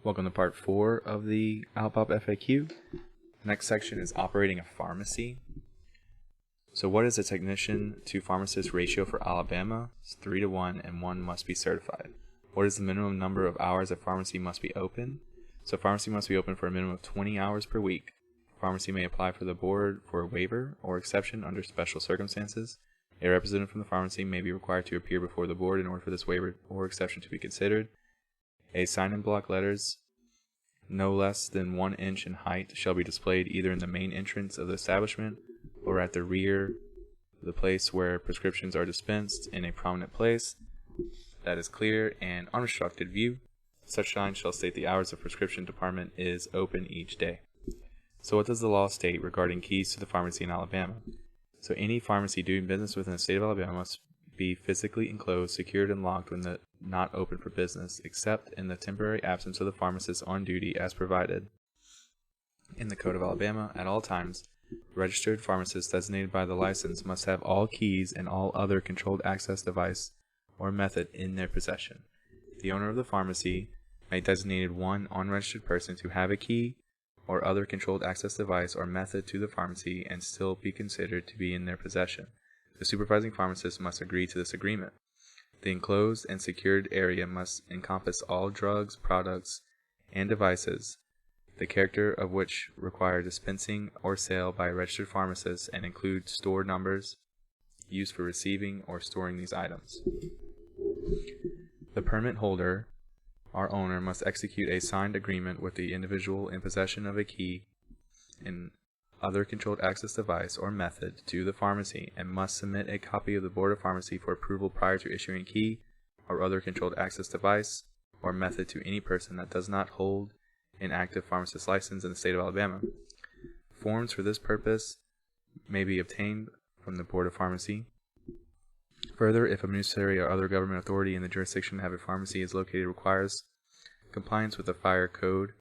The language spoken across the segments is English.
Welcome to part 4 of the ALPOP FAQ. The next section is operating a pharmacy. So what is a technician to pharmacist ratio for Alabama? It's 3 to 1 and 1 must be certified. What is the minimum number of hours a pharmacy must be open? So pharmacy must be open for a minimum of 20 hours per week. Pharmacy may apply for the board for a waiver or exception under special circumstances. A representative from the pharmacy may be required to appear before the board in order for this waiver or exception to be considered. A sign-in block letters no less than 1 inch in height shall be displayed either in the main entrance of the establishment or at the rear, the place where prescriptions are dispensed, in a prominent place that is clear and unobstructed view. Such sign shall state the hours the prescription department is open each day. So what does the law state regarding keys to the pharmacy in Alabama? So any pharmacy doing business within the state of Alabama must be physically enclosed, secured, and locked when not open for business, except in the temporary absence of the pharmacist on duty as provided in the Code of Alabama. At all times, registered pharmacists designated by the license must have all keys and all other controlled access device or method in their possession. The owner of the pharmacy may designate one unregistered person to have a key or other controlled access device or method to the pharmacy and still be considered to be in their possession. The supervising pharmacist must agree to this agreement. The enclosed and secured area must encompass all drugs, products, and devices, the character of which require dispensing or sale by a registered pharmacist, and include store numbers used for receiving or storing these items. The permit holder, our owner, must execute a signed agreement with the individual in possession of a key and other controlled access device or method to the pharmacy, and must submit a copy of the Board of Pharmacy for approval prior to issuing a key or other controlled access device or method to any person that does not hold an active pharmacist license in the state of Alabama. Forms for this purpose may be obtained from the Board of Pharmacy. Further, if a municipality or other government authority in the jurisdiction to have a pharmacy is located requires compliance with the fire code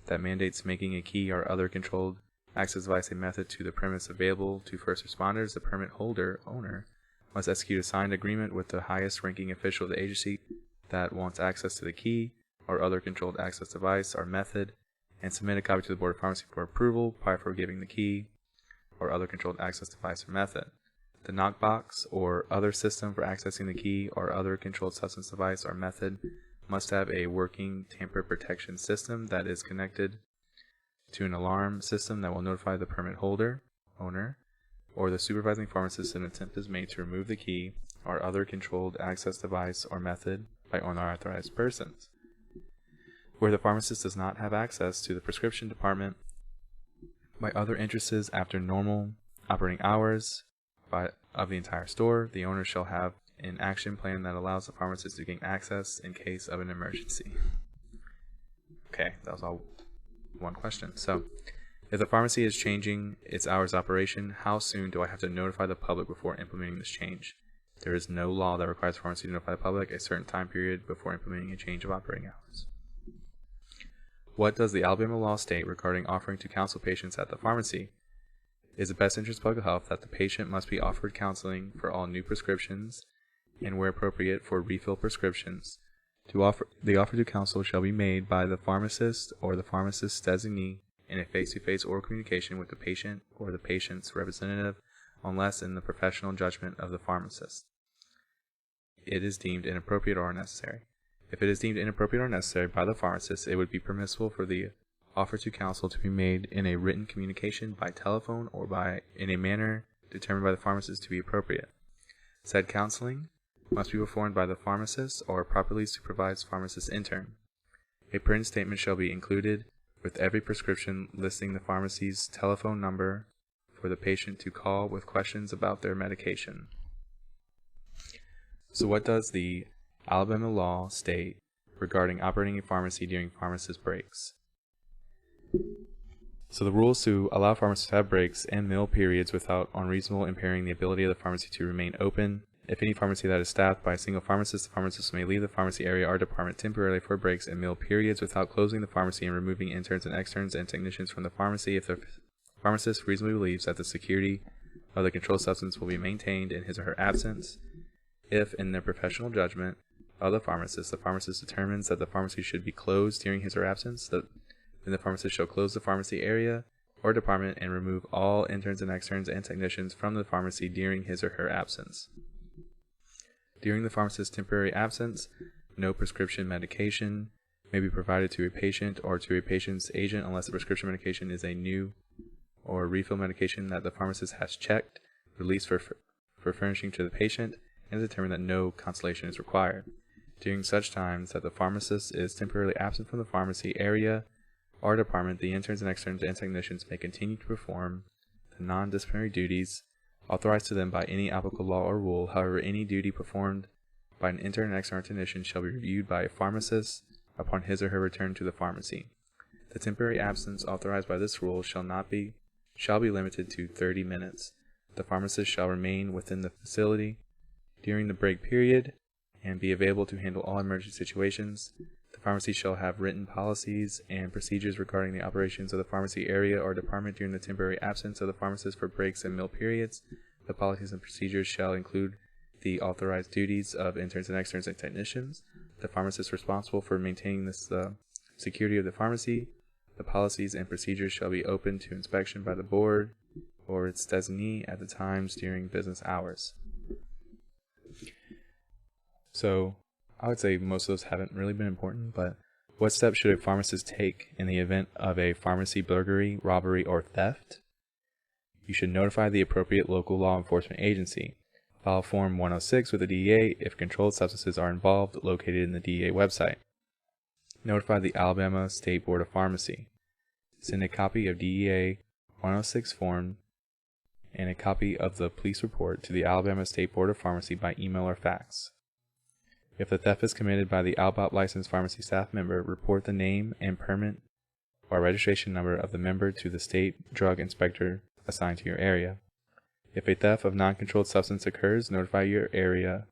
that mandates making a key or other controlled access device a method to the premise available to first responders, the permit holder, owner, must execute a signed agreement with the highest ranking official of the agency that wants access to the key or other controlled access device or method, and submit a copy to the Board of Pharmacy for approval prior to giving the key or other controlled access device or method. The knockbox or other system for accessing the key or other controlled substance device or method must have a working tamper protection system that is connected to an alarm system that will notify the permit holder, owner, or the supervising pharmacist if an attempt is made to remove the key or other controlled access device or method by unauthorized persons. Where the pharmacist does not have access to the prescription department by other interests after normal operating hours of the entire store, the owner shall have an action plan that allows the pharmacist to gain access in case of an emergency. Okay, that was all one question. So, if the pharmacy is changing its hours of operation, how soon do I have to notify the public before implementing this change? There is no law that requires the pharmacy to notify the public a certain time period before implementing a change of operating hours. What does the Alabama law state regarding offering to counsel patients at the pharmacy? It is the best interest of public health that the patient must be offered counseling for all new prescriptions and, where appropriate, for refill prescriptions. The offer to counsel shall be made by the pharmacist or the pharmacist's designee in a face-to-face oral communication with the patient or the patient's representative, unless in the professional judgment of the pharmacist it is deemed inappropriate or unnecessary. If it is deemed inappropriate or necessary by the pharmacist, it would be permissible for the offer to counsel to be made in a written communication, by telephone, or in a manner determined by the pharmacist to be appropriate. Said counseling must be performed by the pharmacist or a properly supervised pharmacist intern. A printed statement shall be included with every prescription listing the pharmacy's telephone number for the patient to call with questions about their medication. So what does the Alabama law state regarding operating a pharmacy during pharmacist breaks? So the rules to allow pharmacists to have breaks and meal periods without unreasonable impairing the ability of the pharmacy to remain open. If any pharmacy that is staffed by a single pharmacist, the pharmacist may leave the pharmacy area or department temporarily for breaks and meal periods without closing the pharmacy and removing interns and externs and technicians from the pharmacy if the pharmacist reasonably believes that the security of the controlled substance will be maintained in his or her absence. If, in their professional judgment, of the pharmacist determines that the pharmacy should be closed during his or her absence, then the pharmacist shall close the pharmacy area or department and remove all interns and externs and technicians from the pharmacy during his or her absence. During the pharmacist's temporary absence, no prescription medication may be provided to a patient or to a patient's agent unless the prescription medication is a new or refill medication that the pharmacist has checked, released for furnishing to the patient, and determined that no consultation is required. During such times that the pharmacist is temporarily absent from the pharmacy area or department, the interns and externs and technicians may continue to perform the non-disciplinary duties authorized to them by any applicable law or rule. However, any duty performed by an intern, extern, or technician shall be reviewed by a pharmacist upon his or her return to the pharmacy. The temporary absence authorized by this rule shall be limited to 30 minutes. The pharmacist shall remain within the facility during the break period and be available to handle all emergency situations. The pharmacy shall have written policies and procedures regarding the operations of the pharmacy area or department during the temporary absence of the pharmacist for breaks and meal periods. The policies and procedures shall include the authorized duties of interns and externs and technicians. The pharmacist responsible for maintaining the security of the pharmacy. The policies and procedures shall be open to inspection by the board or its designee at the times during business hours. So I would say most of those haven't really been important, but what steps should a pharmacist take in the event of a pharmacy burglary, robbery, or theft? You should notify the appropriate local law enforcement agency. File Form 106 with the DEA if controlled substances are involved, located in the DEA website. Notify the Alabama State Board of Pharmacy. Send a copy of DEA 106 form and a copy of the police report to the Alabama State Board of Pharmacy by email or fax. If the theft is committed by the ALBOP licensed pharmacy staff member, report the name and permit or registration number of the member to the state drug inspector assigned to your area. If a theft of non-controlled substance occurs, notify your area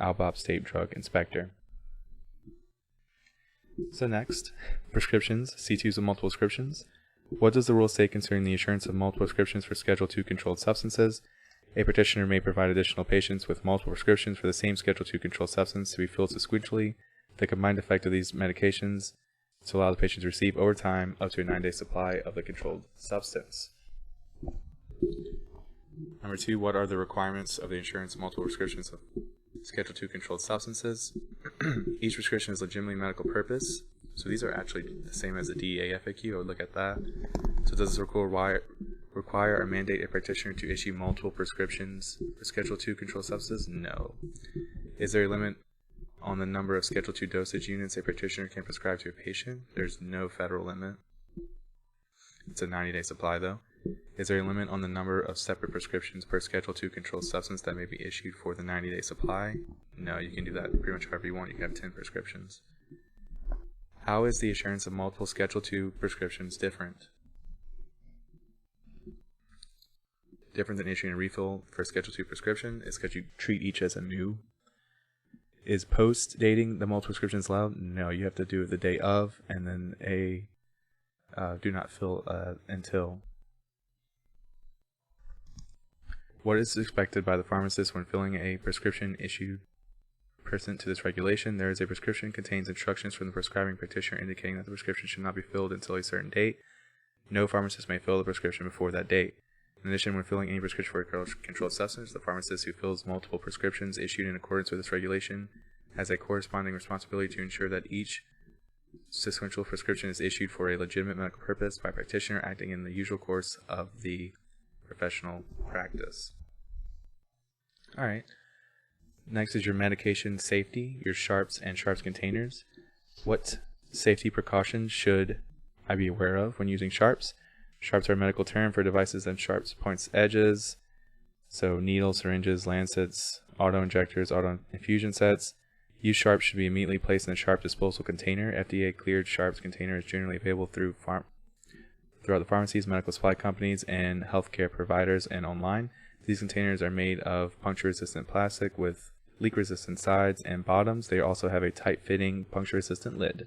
ALBOP state drug inspector. So next, prescriptions, C2s of multiple prescriptions. What does the rule say concerning the assurance of multiple prescriptions for Schedule II controlled substances? A petitioner may provide additional patients with multiple prescriptions for the same Schedule II controlled substance to be filled sequentially. The combined effect of these medications to allow the patient to receive over time up to a 9-day supply of the controlled substance. Number 2, what are the requirements of the insurance of multiple prescriptions of Schedule II controlled substances? Each prescription is legitimately medical purpose. So these are actually the same as the DEA FAQ. I would look at that. So does this require or mandate a practitioner to issue multiple prescriptions for Schedule II controlled substances? No. Is there a limit on the number of Schedule II dosage units a practitioner can prescribe to a patient? There's no federal limit. It's a 90-day supply though. Is there a limit on the number of separate prescriptions per Schedule II controlled substance that may be issued for the 90-day supply? No, you can do that pretty much however you want. You can have 10 prescriptions. How is the assurance of multiple Schedule II prescriptions different? Different than issuing a refill for a Schedule II prescription is because you treat each as a new. Is post-dating the multiple prescriptions allowed? No, you have to do it the day of, and then a do not fill until. What is expected by the pharmacist when filling a prescription issued pursuant to this regulation? There is a prescription contains instructions from the prescribing practitioner indicating that the prescription should not be filled until a certain date. No pharmacist may fill the prescription before that date. In addition, when filling any prescription for a controlled substance, the pharmacist who fills multiple prescriptions issued in accordance with this regulation has a corresponding responsibility to ensure that each sequential prescription is issued for a legitimate medical purpose by a practitioner acting in the usual course of the professional practice. Alright. Next is your medication safety, your sharps and sharps containers. What safety precautions should I be aware of when using sharps? Sharps are a medical term for devices that sharps points edges. So needles, syringes, lancets, auto-injectors, auto-infusion sets. Used sharps should be immediately placed in a sharp disposal container. FDA cleared sharps container is generally available throughout the pharmacies, medical supply companies, and healthcare providers and online. These containers are made of puncture-resistant plastic with leak-resistant sides and bottoms. They also have a tight-fitting, puncture-resistant lid.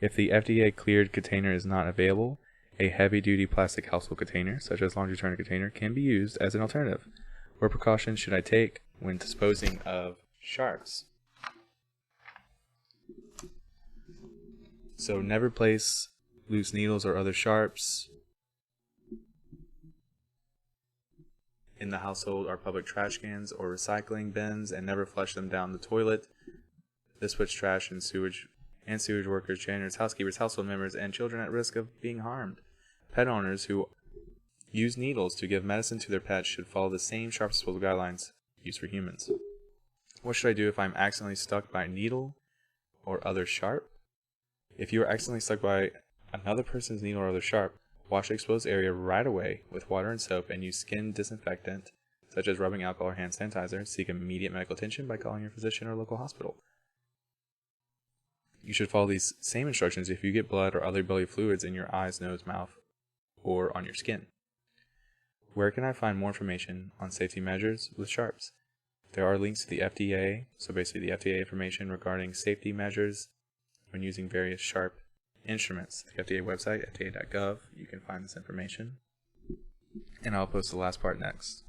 If the FDA-cleared container is not available, a heavy-duty plastic household container, such as laundry detergent container, can be used as an alternative. What precautions should I take when disposing of sharps? So never place loose needles or other sharps in the household or public trash cans or recycling bins, and never flush them down the toilet. This puts trash and sewage workers, janitors, housekeepers, household members, and children at risk of being harmed. Pet owners who use needles to give medicine to their pets should follow the same sharp disposal guidelines used for humans. What should I do if I'm accidentally stuck by a needle or other sharp? If you are accidentally stuck by another person's needle or other sharp, wash the exposed area right away with water and soap and use skin disinfectant, such as rubbing alcohol or hand sanitizer. Seek immediate medical attention by calling your physician or local hospital. You should follow these same instructions if you get blood or other bodily fluids in your eyes, nose, mouth, or on your skin. Where can I find more information on safety measures with sharps? There are links to the FDA, so basically the FDA information regarding safety measures when using various sharp instruments. The FDA website, fda.gov, you can find this information. And I'll post the last part next.